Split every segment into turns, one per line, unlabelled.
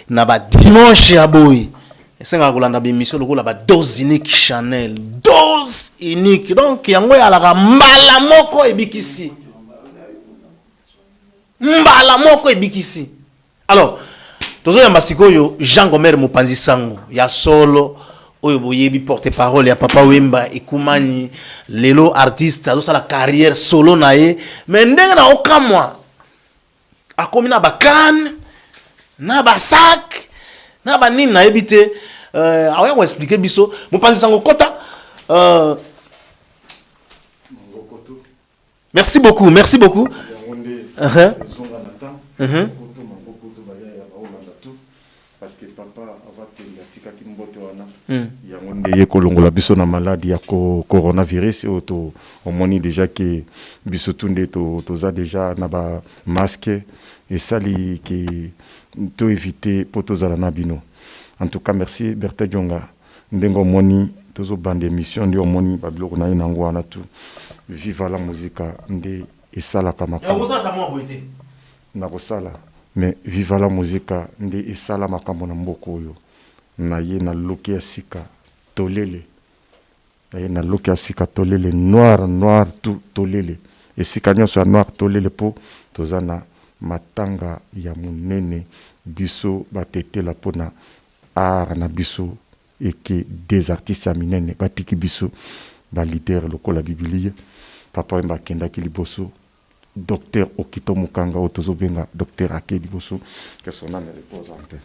na ba dimanche ya boy esenga kolanda ba émission lokola ba dose unique Chanel dose unique donc yango ya la mbala moko ebikisi alors tozo ya masikoyo Jean Gomer Mopanzi Sango ya solo oyo boyebi porte-parole ya Papa Wemba ekumani lelo artiste azo sala carrière solo na ye mais ndenge na okamwa akomi na bakan na basak na banini na ebite awa ko expliquer biso Mopanzi Sango kota merci beaucoup
parce que papa avate yatika kimbote wana yangonde yekolongola biso na maladie ya coronavirus auto omoni déjà que biso tunde toza déjà na ba masque et sali qui to éviter potozala na bino. En tout cas merci Berthe Dionga ndengo moni tozo bande émission ndio moni ba biloko na inango wana tu viva la musique nde esala kama
ya kosala ta mwa boité
na kosala mais viva la musique nde esala makambo na mboko oyo na ye na loki ya sika tolele na ye na loki ya sika tolele noir tout tolele esika nyonso ya noir tolele po toza na matanga ya munene biso batetela pona art na biso eke des artistes ya minene batiki biso ba leader lokola Biblia Papa Wemba kendaki liboso Docteur Okito Mukanga otozo benga Docteur Ake liboso que son âme repose en paix.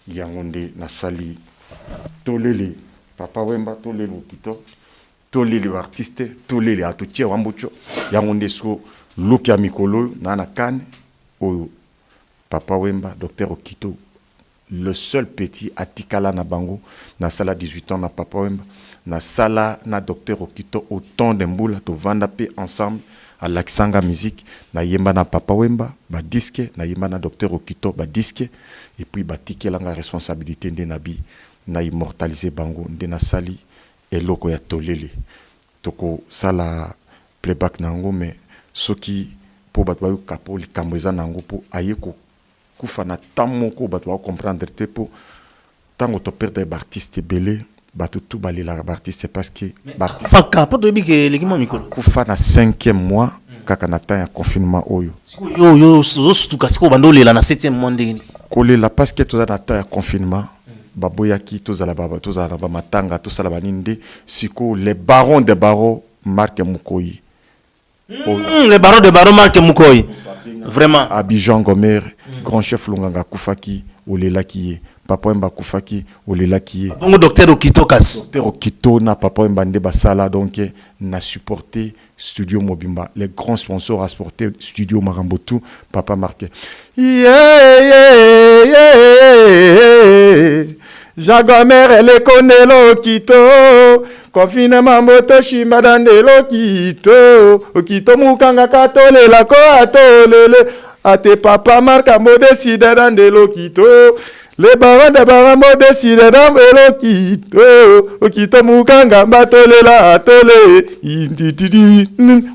Yangonde na sali tolele Papa Wemba tolele Okito tolele artiste tolele atutie wambocho yangonde so look ya mikolo na kane oyo Papa Wemba Docteur Okito le seul petit atikala na bango na sala 18 ans na Papa Wemba na sala na Docteur Okito autant de mboula to vanda pe ensemble à l'accent musique na yemba na Papa Wemba ba disque na yemba na Docteur Okito ba disque et puis ba tike la responsabilité de nabi na immortaliser bango de na sali eloko ya tolele toko sala playback nango mais soki po batwa kapo likamboza nango po ayeko kufa na tamoko batwa comprendre te po tango to perdre ba artiste belé batu tout bali la artiste parce que
faka po to bike lekimo mikolo
kufa na 5e mois kaka na temps ya confinement oyo
yo zostuka siko bandolela na 7e mois ndenge
kolela parce que to na temps ya confinement baboyaki tozala ba matanga to sala baninde siko les barons de barons Marc Mukoyi
les barons de barons Marc Mukoyi vraiment
Abidjan Gomer grand chef Lunganga kufaki olela ki Papa Wemba kufaki olela ki
bongo Docteur Okito kas
Docteur Okito na Papa Wemba nde basala donc na supporter Studio Mobimba les grands sponsors à supporter Studio Marambotu Papa marqué Jagomer ele konelo Okito confinement moto shimba dandelo Okito mukanga katolela ko atolele ate Papa marka mo décide dandelo Okito les barons de barons mo décide dandelo Okito mukanga batolela atole inditidi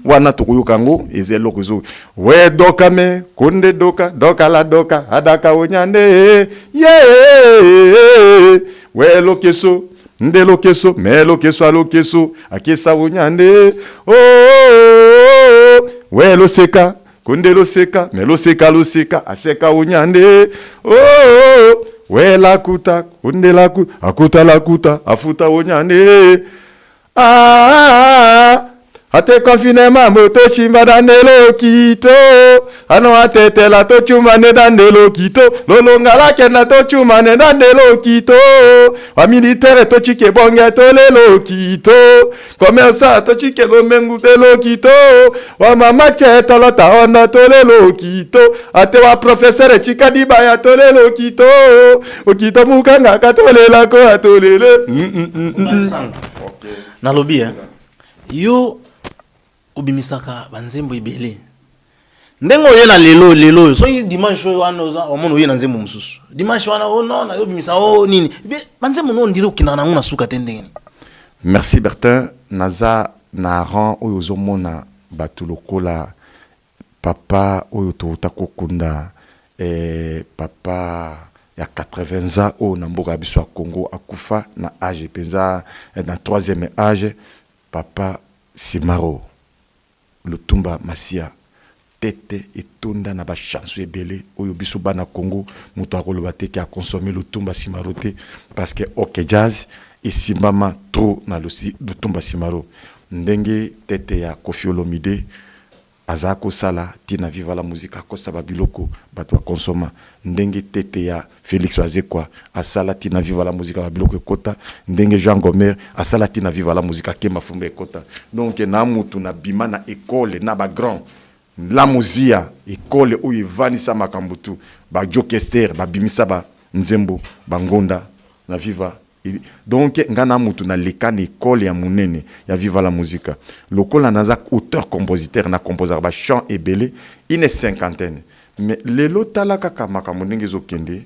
wana tokuyokango ezelo kuzo we doka me konde doka la doka adaka onyande we lokeso nde lokeso me lokeso alokeso akesa onyande we loseka konde loseka me loseka aseka onyande we lakuta konde akuta lakuta afuta onyande ate confinement moto chimba dandelo Okito ano atetela to chumane dandelo Okito lolongala kena to chumane dandelo Okito wa militaire to chike bonga to lelo Okito commerçant to chike lomengu de Okito wa mama cheta lota ona to lelo Okito ate wa professeur chika dibaya to lelo Okito mukanga katolela ko atolele
na lobby yo obimisaka banzembo ibele ndengo yena lelo so dimanche wana omona yena nzembo mususu dimanche wana non na obimisa nini banzembo no ndire okina na nguna suka tendenge.
Merci Bertin naza na ran oyo mona batu lokola papa oyo to takokunda papa ya 80 ans au namboka biso Congo akufa na âge penza na 3e âge papa Simaro Lutumba Masia tete etonda na ba chanson ebele oyo biso bana Congo muto akoloba te ki a consommer Lutumba Simaro te parce que OK Jazz esimbama trop na Lutumba Simaro ndenge tete ya Koffi Olomide azako sala tina viva la musique akosa babiloko bato konsoma ndenge tete ya Félix Wazekwa asala tina viva la musique babiloko ekota ndenge Jean Gomer asala tina viva la musique Kema Fumbe ekota donc na mutu na bima na école na ba grand la muzia école où evanisa makambutu ba Jokester ba bimisa ba nzembo bangonda na viva donc ngana mutu na lekana école ya munene ya viva la musique lokola naza auteur compositeur na composer ba chant ebele une cinquantaine mais lelo talaka kama ndenge ezokende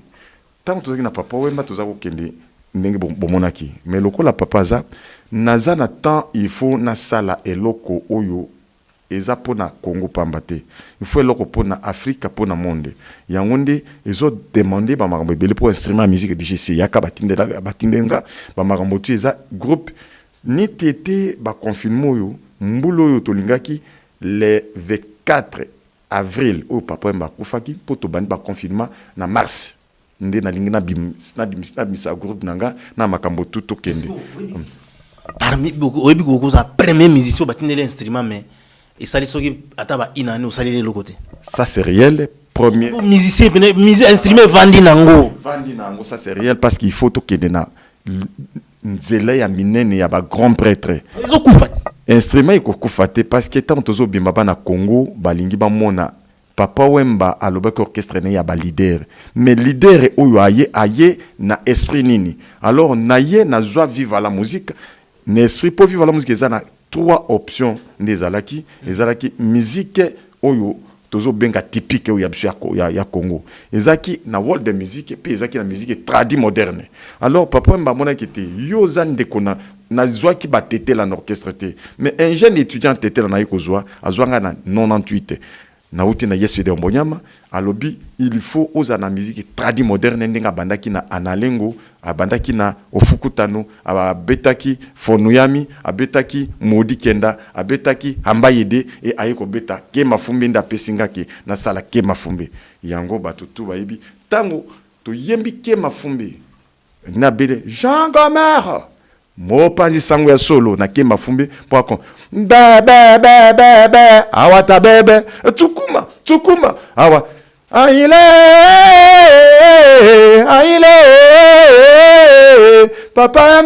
tant tozaki na papa Wemba tozako kende ndenge bomonaki mais lokola papa za naza na temps il faut na sala eloko oyo eza pona Congo pambate il faut eloko pona Afrique pona monde yangonde ezo demander ba makambo ebele pour instrument musique DJC yaka batindenga ba makambo tu eza groupe ni tete ba confinement oyo mbulo oyo tolingaki le 24 avril au papa Wemba kufaki poto bandi ba confinement na mars nde na lingina na misa groupe nanga na makambo tout kende
parmi oyebi kokoza premier musicien batindele instrument mais et ça les soki ataba inane osalele le côté
ça c'est réel premier
musicien instrument vandi nango
ça c'est réel parce qu'il faut to kedena nzela ya minene ya ba grand prêtre
ezokufati
instrument ekokufate parce que tant tozo bimba na Congo balingi ba mona papa Wemba alobaki orchestre ne ya ba leader mais leader oyo aye na esprit nini alors naye na joie vivre la musique na esprit pour vivre la musique ezana 3 options ndezalaki ezalaki musique oyo tozo benga typique oyo ya Congo ezaki na world de musique pe ezaki na musique tradi moderne alors papa Wemba mona ki te yo zande kona na zwa ki batete la orchestre te mais un jeune étudiant tete la na ikozwa azwanga na 98 na uti na yesu de mbonyama alobi il faut oza na musique tradi moderne ndenga bandaki na analengo abandaki na ofukutano abetaki fonuyami abetaki modi kenda abetaki hambayede e ayeko beta Kema Fumbe nda pesingaki na sala Kema Fumbe yango batutu bayibi tango to yembi Kema Fumbe na bele Jean Gomer mopanzi sango ya solo na Kema Fumbe poko bebe awata bebe tukuma awa aile papa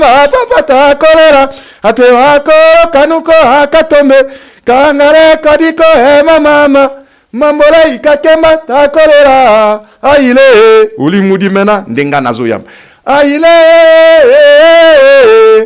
ta kolera ate wako kanuko akatombe kangare kodiko mama mambola ikakemba ta kolera aile ulimudi mena ndenga nazo yam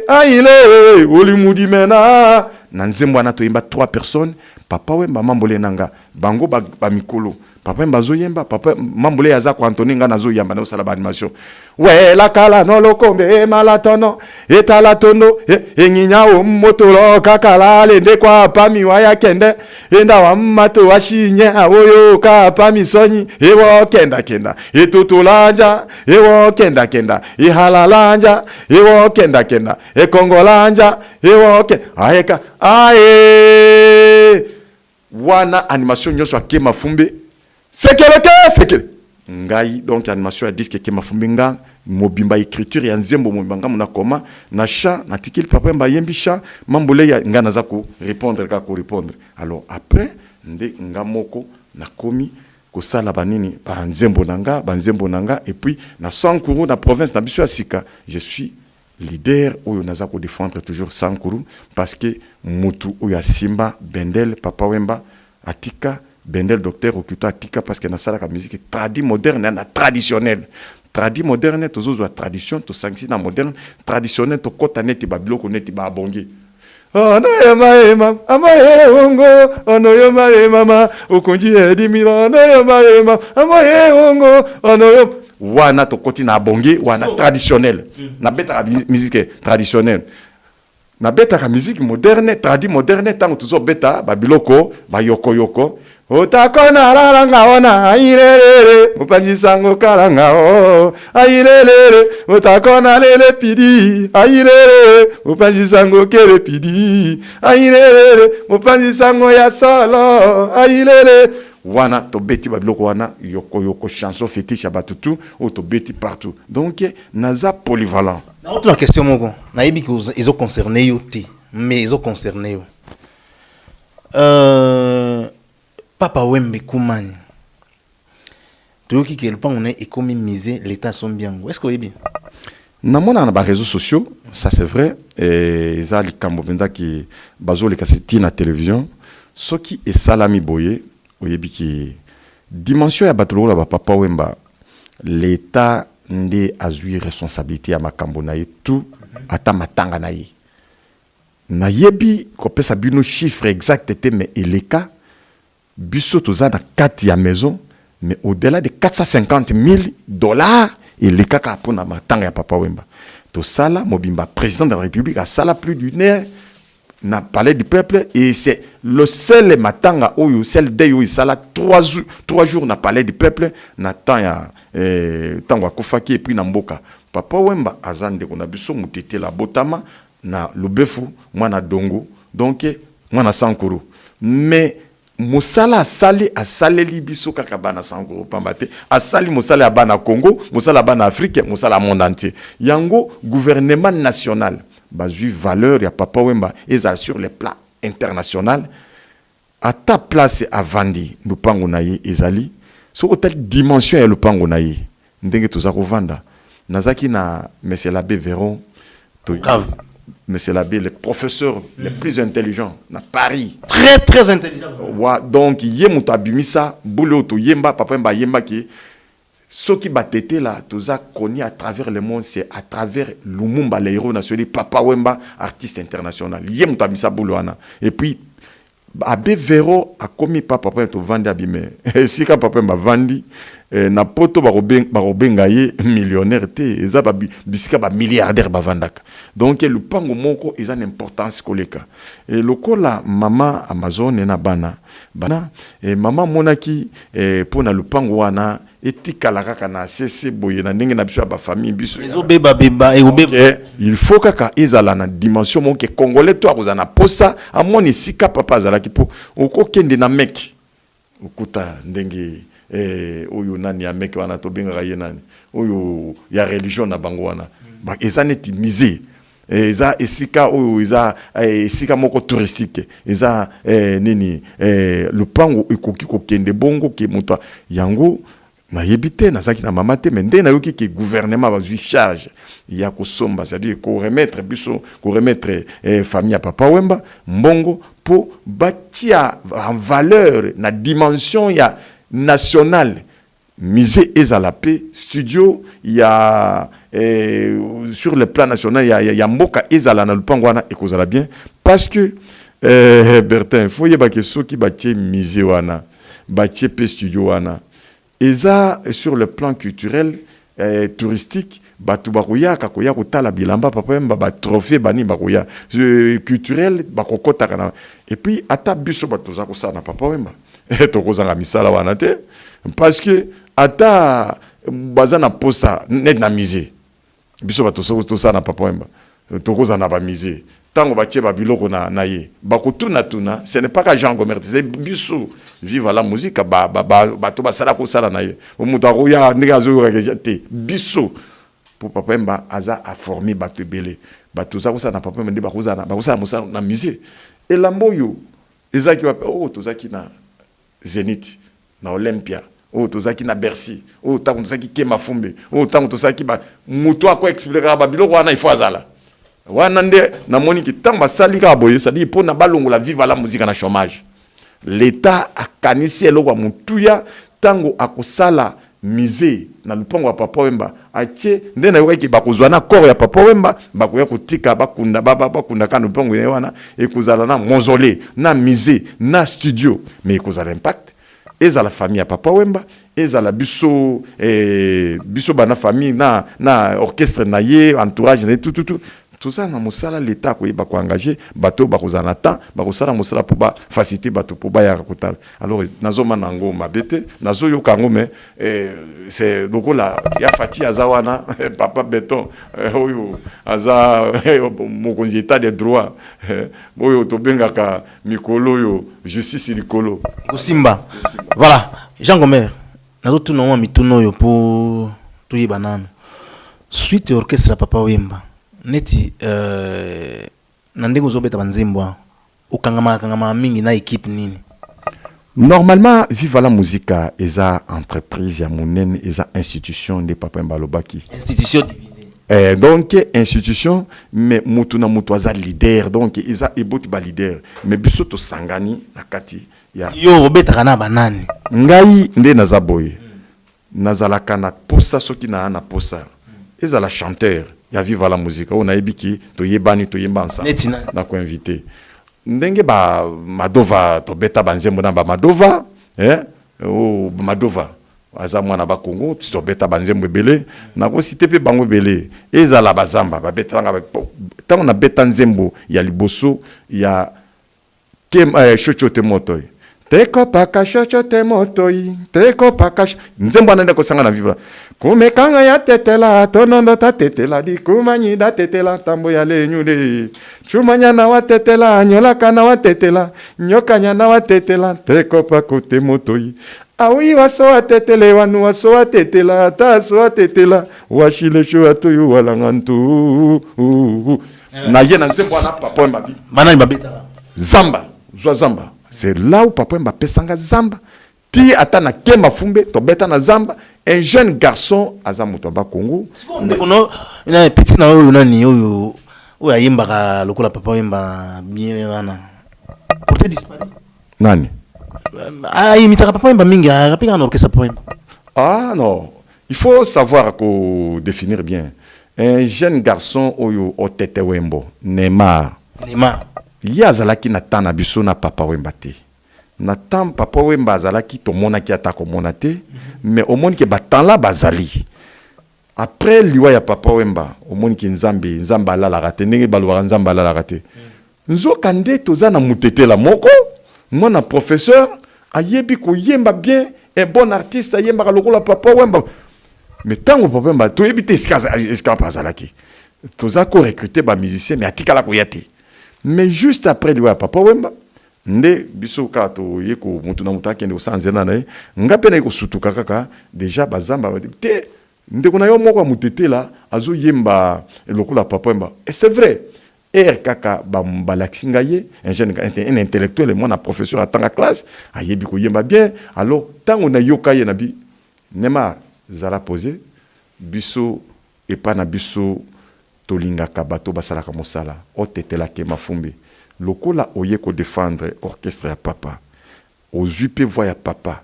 aile ulimudi mena na nzembo ana toyemba 3 personnes papa Wemba mambole nanga bango ba mikolo papa Wemba zoyemba papa mambole yaza ko Anthony nga nazo yamba na sala ba animation we la kala no lokombe malatono etala tono enginya o motolo kakala lende kwa pami waya kende enda wa mato washinye awoyo ka pami sonyi ewo kenda etutulanja ewo kenda ihalalanja ewo kenda ekongolanja ewo aeka ae wana animation nyoso Kema Fumbe sekele ngai donc animation ya disque Kema Fumbe nga mobimba écriture ya nzembo mobanga mona koma na chant na tikil papa Wemba yembi chant mambole ya nga naza ko répondre alors après nde nga moko na komi ko sala banini ba nzembo nanga et puis na Sankuru na province na biso ya sika je suis leader oyo naza ko défendre toujours Sankuru parce que mutu oyo simba bendel papa Wemba atika bendel docteur okuta atika parce que na sala ka musique tradi moderne na traditionnelle tradi moderne tozo tradition to sanksi na moderne traditionnel to kota neti ba biloko neti ba bongi ono yema amaye ongo ono yema mama okonji edimira ono yema amaye ongo ono wana to koti na bongi wana traditionnel na beta musique traditionnelle na beta ka musique moderne tradi moderne tango tozo beta ba biloko ba yoko otakona lalanga ona ailelele mopanzi sango kalanga o ailelele otakona lele pidi ailelele mopanzi sango kele pidi ailelele mopanzi sango ya solo ailelele wana to beti babiloko wana yoko chanson fétiche batutu o to beti partout donc naza polyvalent
na autre question moko na yebi que ils ont concerné yo té mais ils ont concerné yo Papa Wemba Kumani toyoki ke lupango na ekomi misé l'état sombiango est-ce que vous bien
namona na ba réseaux sociaux ça c'est vrai et za likambo benza ki bazo le kaseti na télévision soki e salami boye oyebi ki dimension ya batolo la Papa Wemba l'état nde azui responsabilité ya makambo na ye tout ata matanga na ye na yebi ko pesa bino chiffre exact te mais eleka biso toza na 4 ya maison mais au-delà de 450 000 $, et les caca pour na matanga ya Papa Wemba. To sala mobimba président de la République a sala plus d'une heure na palais du peuple et c'est le seul matanga oyo celle de yo sala 3 jours na palais du peuple na temps ya tango akofaki et puis na mboka. Papa Wemba azande ko na biso mutete la botama na lobefu mwana dongo donc mwana sankuru mais Mosala asali libiso kaka bana sango pambate asali mosala bana Congo mosala bana Afrique mosala monde entier yango gouvernement national bazui valeur ya Papa Wemba ezal sur le plan international à ta place à Vandi lupango naye ezali so telle dimension ya lupango naye ndenge toza ko vanda nazaki na monsieur l'abbé Véron to Monsieur l'abbé, le professeur le plus intelligent à Paris.
Très, très intelligent.
Ouais, donc, il y a un boulot, yemba, papa mba yemba qui ce qui battait là, tout ça connu à travers le monde, c'est à travers Lumumba, le héros national, Papa Wemba, artiste international. Il y a un boulot. Et puis, Abbé Véro a commis papa to vandi abime. Si ka papa mba vandi na poto barobenga ye millionnaire te eza ba bisika ba milliardaire ba vandaka. Donc le pango moko eza une importance koleka. Et lokola mama Amazon na bana et mama monaki pona le pango wana etikala kaka na cc boye na ndenge na biso ba famille biso
ezobeba beba et
il faut kaka ezala na dimension monke congolais to akozana posa amoni sika papa azala kipo okokende na meki okuta ndenge oyo nani ya meki wana to benga ye nani oyo ya religion na bango wana ba ezaneti misé eza esika oyo eza esika moko touristique eza nini le pango ekoki kokende bongo ke moto yango na yebite na zaki na mama te mais ndena yoki ke gouvernement va lui charge ya ko somba c'est-à-dire ko remettre biso ko remettre famille à Papa Wemba mbongo pour bâtir en valeur na dimension ya nationale musée Ezalapé studio il y a sur le plan national il y a mboka ezala na lupango wana ekozala bien parce que Bertin faut yeba ke soki batie musée wana batie pe studio wana eza sur le plan culturel touristique batu bakoya kakoya kotala bilamba Papa Wemba ba trophée bani bakoya culturel bakokota kana et puis ata biso batoza ko sana Papa Wemba to kozanga misala wana te parce que ata bazana posa net na musée biso batoza ko sana Papa Wemba to kozana ba musée tango batie ba biloko na ye bakotuna tuna ce n'est pas que Jean Gomer c'est biso vive la musique bato basala ko sala na ye o muta ko ya ndega zo te biso pour Papa Wemba aza a formé bato belé bato za ko sala na Papa Wemba ndi bakozana musala na musée et la moyo ezaki wa oh tozaki na Zénith na Olympia oh tozaki na Bercy oh tango tozaki Kema Fumbe oh tango tozaki ba muto ako expliquer ba biloko wana il faut azala wana nde na moni ki tamba salika boye ça dit pour na balongo la vive la musique na chômage l'état a kanisi eloko mutuya tango akosala musée na lupango ya Papa Wemba atie nde na yoki bakozwa na corps ya Papa Wemba bakoya kotika bakunda bakunda kana lupango ya wana ekozala na mausolée na musée na studio mais ekozala impact eza la famille ya Papa Wemba eza la biso bana famille na orchestre na ye entourage na tout tout ça na musala l'état ko ba ko engager bato ba ko zana temps ba ko sala musala pour ba faciliter bato pour ba ya kotala. Alors nazo manango mabete nazo yo kango mais c'est donc là ya fati azawana papa béton oyo aza mokonzi état des droits oyo to bengaka mikolo yo justice likolo
Simba. Voilà, Jean Gomer. Nazo tuno mituno yo pour tuyi banano. Suite orchestre Papa Wemba. Neti nandengo zobeta banzembo. Ukangama mingi na équipe nini.
Normalement, Viva la Musica eza entreprise ya munene eza institution de Papa Wemba Lobaki.
Institution divisée.
Donc institution mais mutu na mutu aza leader donc eza eboti ba leader mais biso to sangani na kati ya
yo obeta kana banani
ngai nde naza boye nazalaka na posa soki na posa ezala chanteur ya Viva la Musica on a ebiki to yebani to yembansa na ko invité ndenge ba Madova to beta banzembo na ba Madova o Madova aza mwana ba Congo to beta banzembo ebele na ko cité pe bango ebele ezala bazamba ba beta nga tango na beta nzembo ya liboso ya chochote motoy teko paka chochote motoy teko paka nzembo nande ko sanga na vivre kumekanga ya tetela tonondo ta tetela di kumanyi da tetela tambo ya lenyude chumanya na wa tetela nyola kana wa tetela nyokanya na wa tetela teko paka te motoy awi waso atetele wanu waso atetela ta so atetela washile sho atoyo walangantu na yena nzembo na Papa Wemba bi
banani babeta
zamba zwa zamba c'est là où Papa Wemba pesanga zamba ti atana kema fumbe to beta na zamba un jeune garçon aza moto ba Congo
ndekono na petit na oyo nani oyo ayembaka lokola Papa Wemba bien wana porté disparu
nani
imitaka Papa Wemba mingi apika na orchestre Papa Wemba.
Ah non, il faut savoir ko définir bien un jeune garçon oyo otete Wembo Neymar yazalaki na tana biso na Papa Wemba te na tam Papa Wemba azalaki to monaki atako monate mais au monde ke batala bazali après liwa ya Papa Wemba au monde ki nzambe ala la rate ndenge balwa nzamba ala la rate nzoka nde toza na mutetela moko mwana professeur ayebi ko yemba bien un bon artiste ayemba lokola Papa Wemba mais tango Papa Wemba to yebi te eska bazalaki toza ko recruter ba musicien mais atikala ko yate mais juste après liwa ya Papa Wemba nde biso ka to yeko mutu na mutaki nde osanzela na ye ngape na yeko sutuka kaka déjà bazamba te nde kona yo moko mutetela azo yemba lokola Papa Wemba et c'est vrai kaka balaxinga ye un jeune un intellectuel moi na professeur à tanga classe ayebi ko yemba bien alors tango na yoka ye na bi nema zala posé biso et pas na biso tolinga kabato basalaka mosala o tetela ke mafumbi lokola oye ko défendre orchestre ya papa ozwi pe voix ya papa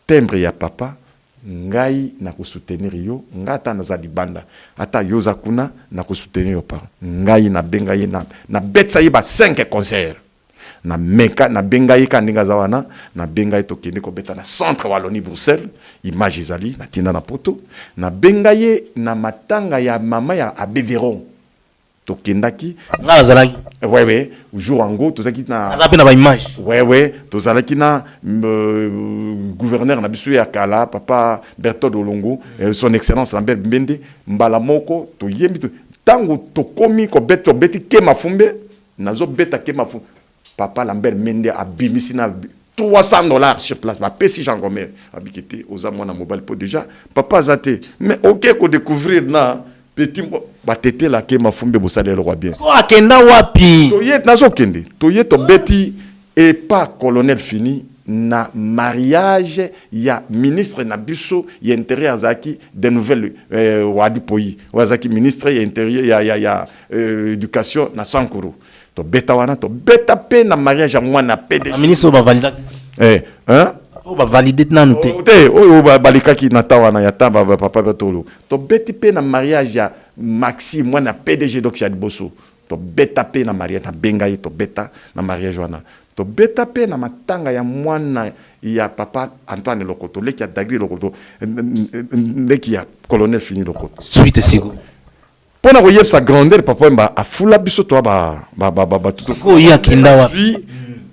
timbre ya papa ngai na ko soutenir yo ngata na zali banda ata yoza kuna na ko soutenir yo par ngai na benga ye na betsa ye ba 5 concerts na meka na benga ye kandinga zawana na benga ye to kende ko beta na centre Wallonie Bruxelles image ezali na tinda na poto na benga ye na matanga ya mama ya Abeveron to kendaki
ngala zalaki
ouais jour en go to zaki na
azape na ba image
ouais to zalaki na gouverneur na biso ya kala papa Berthold Olongo son excellence Lambert Mbende mbala moko to yembi to tango to komi ko beto beti ke mafumbe nazo beta ke mafumbe papa Lambert Mbende abimisi na $300 sur place ba pesi Jean Gomer abikete oza mwana mobile po déjà papa zate mais OK ko découvrir na petit batete la ke mafumbe bosale le roi bien
ko akenda wapi
to yet nazo kende to yet to beti et pas colonel fini na mariage ya ministre na biso ya intérieur zaki des nouvelles wadi poyi wazaki ministre ya intérieur ya éducation na Sankuru to beta wana to beta pe na mariage ya mwana PDG
ministre ba valida o ba valide nanu te
o ba balikaki na tawana ya tamba papa Bertolo to beti pe na mariage ya Maxi mwana PDG donc ya Bosso to beta pe na mariage na benga to beta na mariage wana to beta pe na matanga ya mwana ya papa Antoine Lokoto leki ya Dagri Lokoto leki ya colonel fini Lokoto
suite sigo
pona ko sa grandeur papa Wemba afula biso to tout
ko ya kinda wa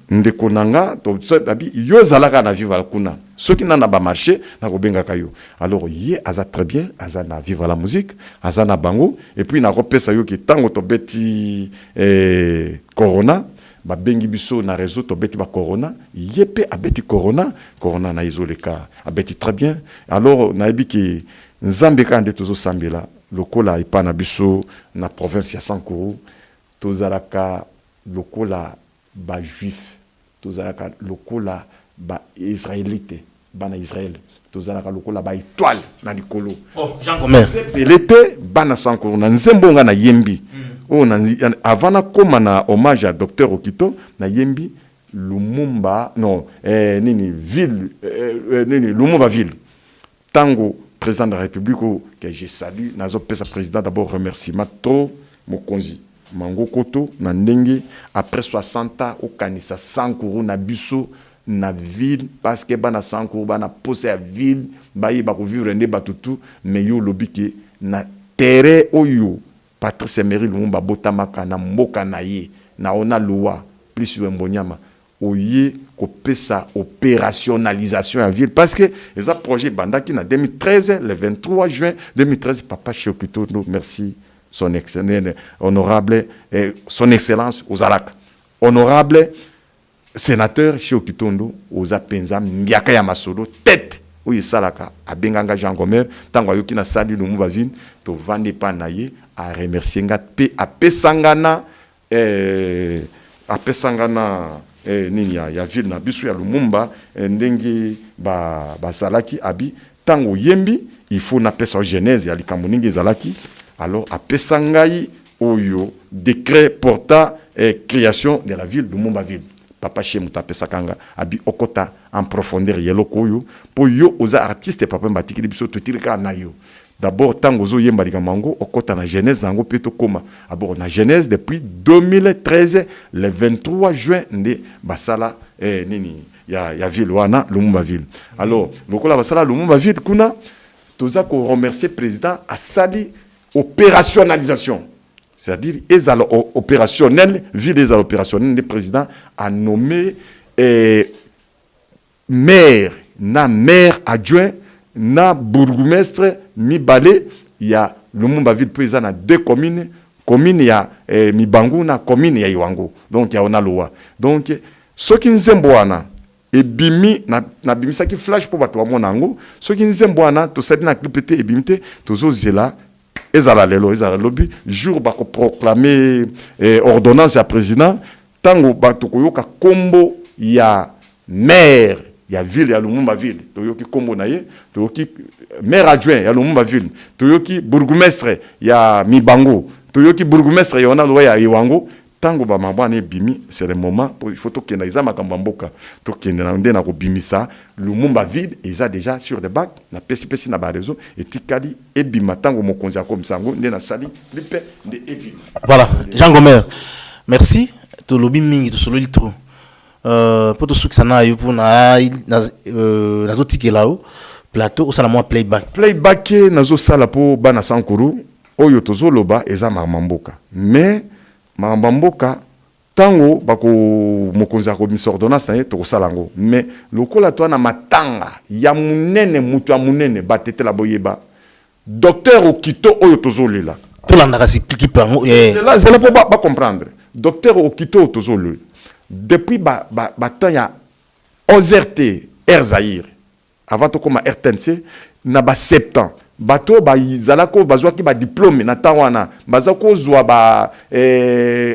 ndeko nanga to sabi yo zalaka na vivre kuna soki na ba marché na ko benga kayo alors ye aza très bien aza na vivre la musique aza na bango et puis na ko pesa yo ki tango to beti corona ba bengi biso na réseau to beti ba corona yepe abeti corona na isolé ka abeti très bien alors na yebi ki nzambe ka nde tozo sambela lokola ipana biso na province ya Sankuru tozalaka lokola ba juif tozalaka lokola ba israélite bana Israël tozalaka lokola ba étoile na likolo
Jean Gomer
pelete bana Sankuru na nzembo nga na yembi avant na koma na hommage à docteur Okito na yembi Lumumba non nini ville nini Lumumba ville tango président de la République que je salue nazo pesa président d'abord remerciement trop mokonzi Mango Koto na ndenge après 60 ans au kanisa Sankuru na biso na ville parce que bana Sankuru bana posé à ville bayi ba ko vivre ndé batutu mais yo lobiki na terre oyo Patrice Emery Lumumba botamaka na mboka na ye na ona loi plus Wembonyama oye ko pesa opérationnalisation à ville parce que les projet bandaki na 2013 le 23 juin 2013 papa Chokito merci son excellence honorable son excellence Ozalaka honorable sénateur Chokitondo Oza Penza Mbiaka ya Masolo tête oui salaka abenganga Jean Gomer tango yoki na sali Lumumba ville to vande pa na ye a remercier nga pe apesangana nini ya ville na biso ya Lumumba ndenge ba salaki abi tango yembi il faut na pesa genèse ya likambo ningi zalaki alors apesangai oyo décret porta création de la ville de Lumumba ville papa Chemu tapesakanga abi okota en profondeur yelo koyo po yo oza artiste papa mbatiki biso to tirika na yo d'abord tango zo yemba likambo okota na genèse nango peto koma abord na genèse depuis 2013 le 23 juin nde basala nini ya ville wana Lumumba ville alors lokola basala Lumumba ville kuna toza ko remercier président asali opérationnalisation c'est-à-dire ezala opérationnel ville ezala opérationnel le président a nommé maire adjoint na bourgmestre mibale ya Lumumba ville po eza na deux communes ya Mibangu na commune ya Iwango donc ya ona loa donc soki nzembo wana ebimi na bimisaki flash po bato bamona yango soki nzembo wana tosali na clip te ebimi te tozozela ezala lelo ezala lobi jour ba ko proclamer ordonnance ya président tango bato koyoka kombo ya maire ya ville ya Lumumba ville toyoki kombo na ye toyoki maire adjoint ya Lumumba ville toyoki bourgmestre ya Mibango toyoki bourgmestre ya ona loa ya Iwango tango ba mabane bimi c'est le moment pour il faut to kenda iza makambo mboka to kenda na ndena ko bimisa Lumumba ville eza déjà sur des bacs na pesi na ba réseau et tikali e bima tango mokonzi akomsango ndena sali lipe de ebima.
Voilà Jean Gomer merci to lobi mingi to solo litro pour to suksana yo pour na zo tikelao plateau osala moi playback
nazo sala po bana Sankuru oyo tozo loba eza mamboka mais Mambamboka tango bako mokonzi ko misordonnance na to salango mais lokola to na matanga ya munene mutu ya munene batete la boyeba docteur Okito oyo tozolela
to la ndaka explique pango
c'est là pour ba comprendre docteur Okito tozolela depuis ba temps ya OZRT Air Zaïre avant to koma RTNC na ba 7 ans bato bazalako bazwaki ba diplôme na tawana bazako zwa ba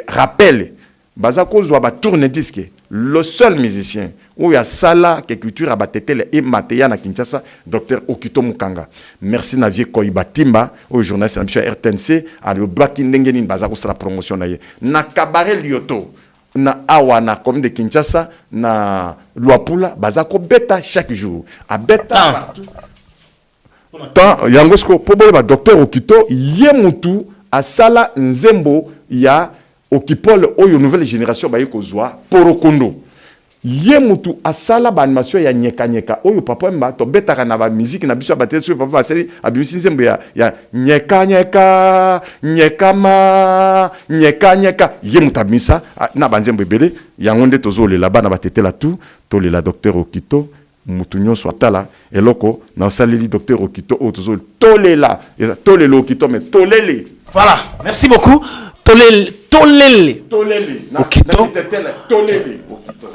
rappel bazako zwa ba tourne disque le seul musicien où ya sala que culture abatetele et mateya na Kinshasa docteur Okito Mukanga merci na vie Koibatimba au journaliste na RTNC ali obaki ndenge nini bazako sala promotion na ye na cabaret Lyoto na awana comme de Kinshasa na Luapula bazako beta chaque jour a beta tant yangosko pobo ba docteur Okito ye mutu asala nzembo ya okipole oyo nouvelle génération ba yekozwa porokondo ye mutu asala ba animation ya nyeka nyeka oyo papa Wemba to betaka na ba musique na biso ba tete papa basali abimisi nzembo ya nyeka nyeka nyekama nyeka nyeka ye mutu abimisa na ba nzembo ebele yango nde tozolela bana batetela tout tolela docteur Okito mutu nyonso atala eloko na osaleli docteur Okito o tozolela tolelo Okito mais tolele.
Voilà, merci beaucoup. Tolele Okito.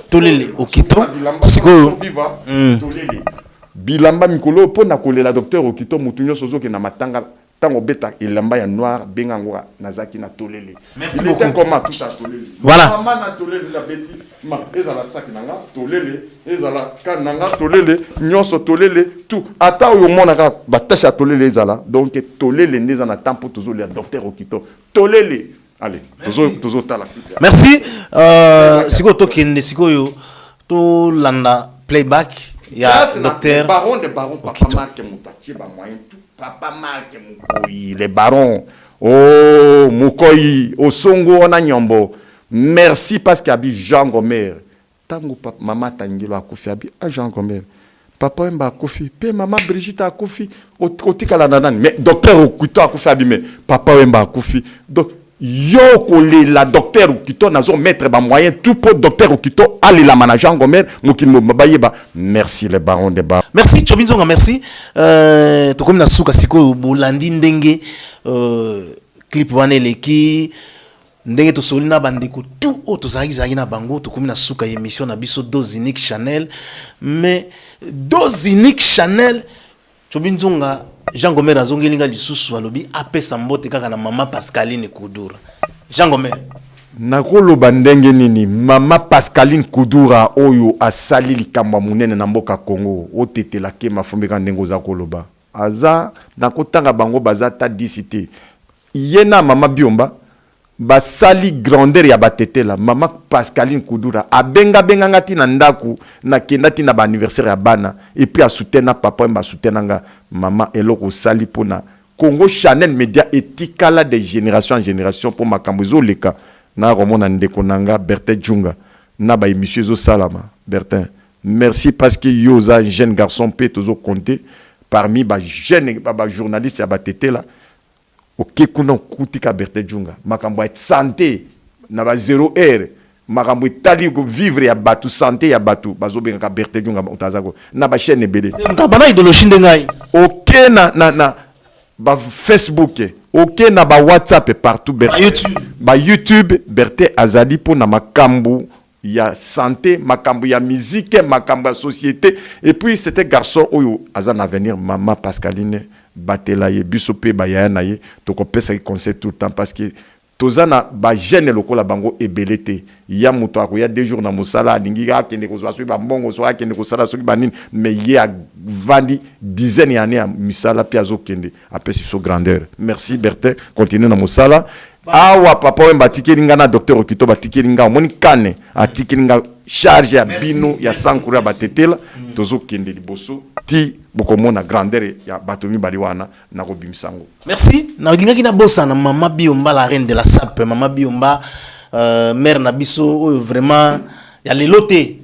Tolele Okito. Siko
tolele. Bilamba mikolo po na kolela docteur Okito mutu nyonso zoke na matanga tango beta elamba ya noir benga ngwa nazaki na tolele.
Merci beaucoup.
Comment tout à tolele.
Voilà.
Maman na tolele na beti ma ezala sac nanga tolele ezala kan nanga tolele nyonso tolele tout ata oyo mona ka batasha tolele ezala donc tolele ndeza na tempo toujours le docteur Okito tolele. Allez, toujours tala.
Merci. Siko tokende siko yo to landa playback ya docteur
baron papa Marc Moutachi ba moyen tout papa Marc Mukoyi les barons oh Mukoyi Osongo ona nyombo merci parce qu'il abi Jean Gomer tango papa mama tangilo akufi abi Jean Gomer papa Wemba akufi pe mama Brigitte akufi otikala nanani mais docteur Okito akufi abi mais papa Wemba akufi donc yo kolé la docteur Okito nazo mettre ba moyen tout pour docteur Okito aller la manager Gomer mukimo bayeba merci les barons de bar
merci Chobinzonga merci to comme na suka siko bolandi ndenge clip wane leki ndenge to solina bandeko tout auto zaki na bango to comme na suka émission na biso Dozinique Chanel mais Dozinique Chanel Chobinzonga Jean Gomer azongelinga lisusu alobi apesa mbote kaka na mama Pascaline Kudura. Jean Gomer
nakoloba ndenge nini mama Pascaline Kudura oyo asali likambo munene na mboka Congo otetela ke mafumbeka ndengo za koloba aza nakotanga bango bazata disité yena mama Biomba basali grandeur ya batetela mama Pascaline Kudura abenga ngati na ndaku na kendati na ba anniversaire ya bana et puis a soutena papa Wemba soutenanga mama eloko sali pona Congo Chanel Media etikala de génération en génération pour makambo leka na romona ndeko nanga Bertin Djunga na ba émission zo salama Bertin merci parce que yoza jeune garçon peut toujours compter parmi ba jeune ba journaliste ya batetela ok kuna kutika Bertin Djunga makambo ya santé na ba 0 heure makambo tali ko vivre ya batu santé ya batu bazobenga ka Bertin Djunga utazako na ba chaîne ebele
mtabana idoloshi ndengai
ok na ba Facebook ok na ba WhatsApp partout Bertin ba YouTube Bertin azali po na makambo ya santé makambo ya musique makambo ya société et puis c'était garçon oyo azana avenir mama Pascaline batela ye bisope ba ya na ye to ko pesa conseil tout le temps parce que tozana ba jeune lokola bango ebelete ya muto akoya 2 jours na musala ningi ka kende ko so ba mbongo so akende ko sala so banini mais ye a vandi dizaine d'années à misala pi azokende apesi so grandeur merci Bertin continue na musala awa papa Wemba tikelinga na docteur Okito batikelinga moni kane atikelinga charge ya bino ya sankura batetela tozokende liboso ti bokomona grandeur ya batomi bali wana na kobimisango
merci na lingaki na bossa na mama Biomba la reine de la sape mama Biomba mère na biso oyo vraiment ya leloté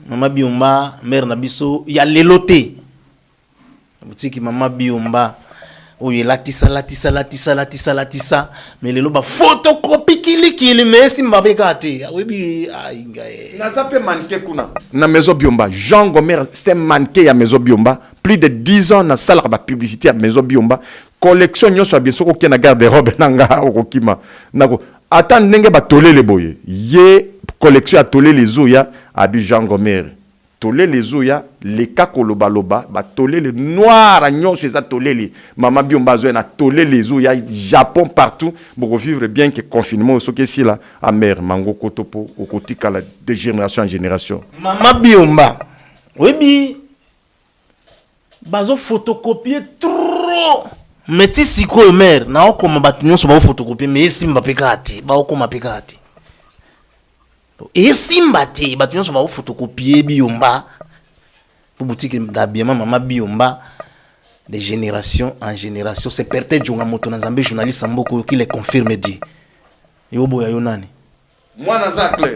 mama Biomba mère na biso ya leloté butiki mama Biomba oyo latisa mais lelo ba photocopie kili mais simba bekate webi ainga
na zape manqué kuna na maison Biomba Jean Gomer c'était manqué ya maison Biomba plus de 10 ans na salle ba publicité ya maison Biomba collection nyonso bien soko na garde-robe nanga okokima nako ata ndenge ba tolele boye ye collection ya tolele zoya abi Jean Gomer tolele zoya le kakoloba loba ba tolele noir nyonso eza tolele mama Biomba zo na tolele zoya Japon partout pour vivre bien que confinement so que si la amer mango kotopo okotika la de génération en génération
mama Biomba webi bazo photocopier trop meti siko mère na okoma batu nyonso ba photocopier mais simba pekati ba okoma pekati et simba te batu nyonso ba photocopier Biomba pour boutique d'habillement mama Biomba de génération en génération c'est Bertin Djunga moto na Nzambe journaliste mboko qui le confirme dit yobo ya yonani
Mwana Zacle.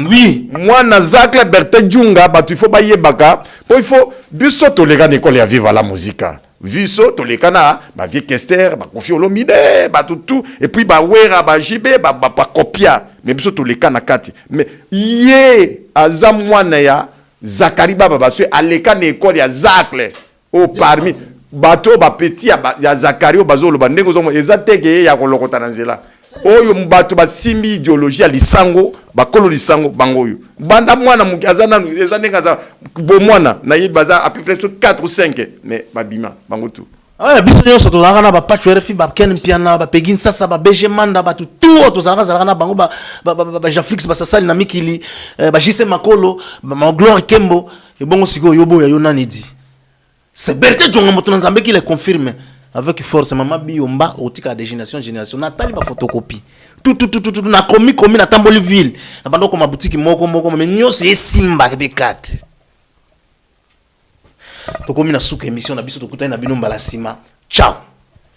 Oui.
Mwana Zacle Berthe Djunga, bah il faut pas y baka. Pour il faut biso to les gars d'école ya vivre la musique. Viso to les kana, bah vie Kester, bah confi olomide, bah tout et puis bah wera bah JB, bah copia. Mais biso to les kana kati. Mais yé azam mwana ya Zakari baba baswe aleka na école ya Zacle. Oh parmi bato ba petit ya Zakari o bazolo ba ndeko zomo ezateke ya kolokota na nzela. Oyo mbato basimbi idéologie ya lisango bakolo lisango bangoyo banda mwana mukazana ezanenga za bo mwana na yi baza à peu près 4 ou 5 mais babima bango tout
ah biso nyonso tozalaka na ba patch RFI ba Ken Piana ba Pegin Sasa ba BG Manda ba tout tozalaka na bango ba Jaflix ba Sasali na Mikili ba JC Makolo ba Gloire Kembo et bongo siko yobo ya yonani di c'est Berthe Djonga moto nzambe qui le confirme avec force maman biomba otika de génération natali ba photocopie tout na komi na tamboli ville na bando ko maboutique moko mais nyose esimba ke bekate to komi na suka émission na biso to kutana na binomba la sima ciao.